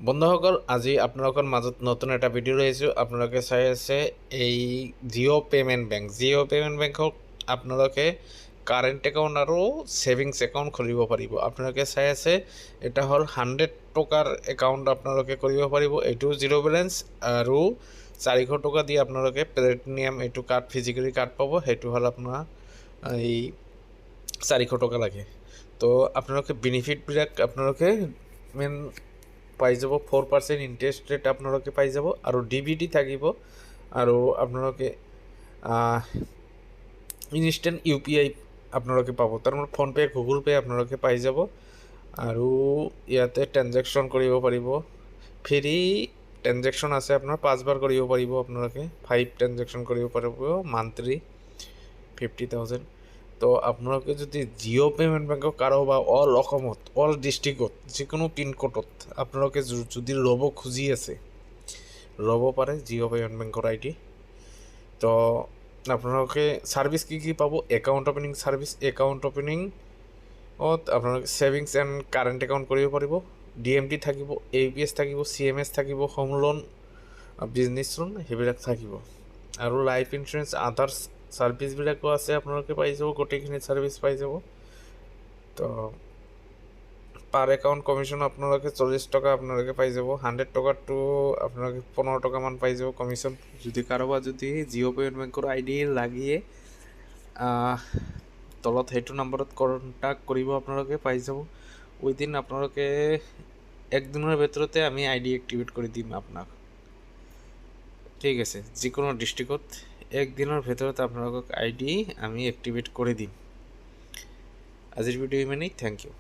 বন্ধুসকল, আজি আপোনালোকৰ মাজত নতুন এটা ভিডিঅ' আহিছোঁ। আপোনালোকে চাই আছে এই জিঅ' পে'মেণ্ট বেংকক আপোনালোকে কাৰেণ্ট একাউণ্ট আৰু ছেভিংছ একাউণ্ট খুলিব পাৰিব। আপোনালোকে চাই আছে এটা হ'ল 100 টকাৰ একাউণ্ট আপোনালোকে কৰিব পাৰিব। এইটো জিৰ' বেলেঞ্চ আৰু 400 টকা দি আপোনালোকে প্লেটিনিয়াম এইটো কাৰ্ড ফিজিকেলি কাৰ্ড পাব। সেইটো হ'ল আপোনাৰ এই 400 টকা লাগে। তো আপোনালোকে বেনিফিটবিলাক আপোনালোকে মেইন পাই যাব। 4% ইণ্টাৰেষ্ট ৰেট আপোনালোকে পাই যাব আৰু ডিবিটি থাকিব আৰু আপোনালোকে ইনষ্টেণ্ট UPI আপোনালোকে পাব। তাৰমানে ফোনপে' গুগল পে' আপোনালোকে পাই যাব আৰু ইয়াতে ট্ৰেনজেকশ্যন কৰিব পাৰিব। ফ্ৰী ট্ৰেনজেকশ্যন আছে, আপোনাৰ 5 বাৰ কৰিব পাৰিব। আপোনালোকে 5 ট্ৰেনজেকশ্যন কৰিব পাৰিব মান্থলি 50,000। তো আপোনালোকে যদি জিঅ' পে'মেণ্ট বেংকক কাৰোবাৰ অল অসমত অল ডিষ্ট্ৰিক্টত যিকোনো পিনক'ডত আপোনালোকে যদি ল'ব খুজি আছে, ল'ব পাৰে জিঅ' পে'মেণ্ট বেংকৰ ID। তো আপোনালোকে ছাৰ্ভিচ কি পাব? একাউণ্ট অপেনিং ছাৰ্ভিচ, একাউণ্ট অপেনিঙত আপোনালোকে ছেভিংছ এণ্ড কাৰেণ্ট একাউণ্ট কৰিব পাৰিব। DMT থাকিব, APS থাকিব, CMS থাকিব, হোম লোন, বিজনেছ লোন সেইবিলাক থাকিব আৰু লাইফ ইঞ্চুৰেঞ্চ আদাৰ্ছ ছাৰ্ভিচবিলাকো আছে। আপোনালোকে পাই যাব, গোটেইখিনি ছাৰ্ভিচ পাই যাব। তো পাৰ একাউণ্ট কমিশ্যন আপোনালোকে 40 টকা আপোনালোকে পাই যাব। 100 টকাটো আপোনালোকে 15 টকামান পাই যাব কমিশ্যন। যদি কাৰোবাৰ যদি জিঅ' পে'মেণ্ট বেংকৰ ID লাগিয়ে তলত সেইটো নম্বৰত কণ্টেক্ট কৰিব, আপোনালোকে পাই যাব। উইদিন আপোনালোকে একদিনৰ ভিতৰতে আমি ID এক্টিভেট কৰি দিম আপোনাক। ঠিক আছে, যিকোনো ডিষ্ট্ৰিক্টত একদিনৰ ভিতৰত আপোনালোকক ID আমি এক্টিভেট কৰি দিম। আজিৰ ভিডিঅ' ইমানেই। Thank U.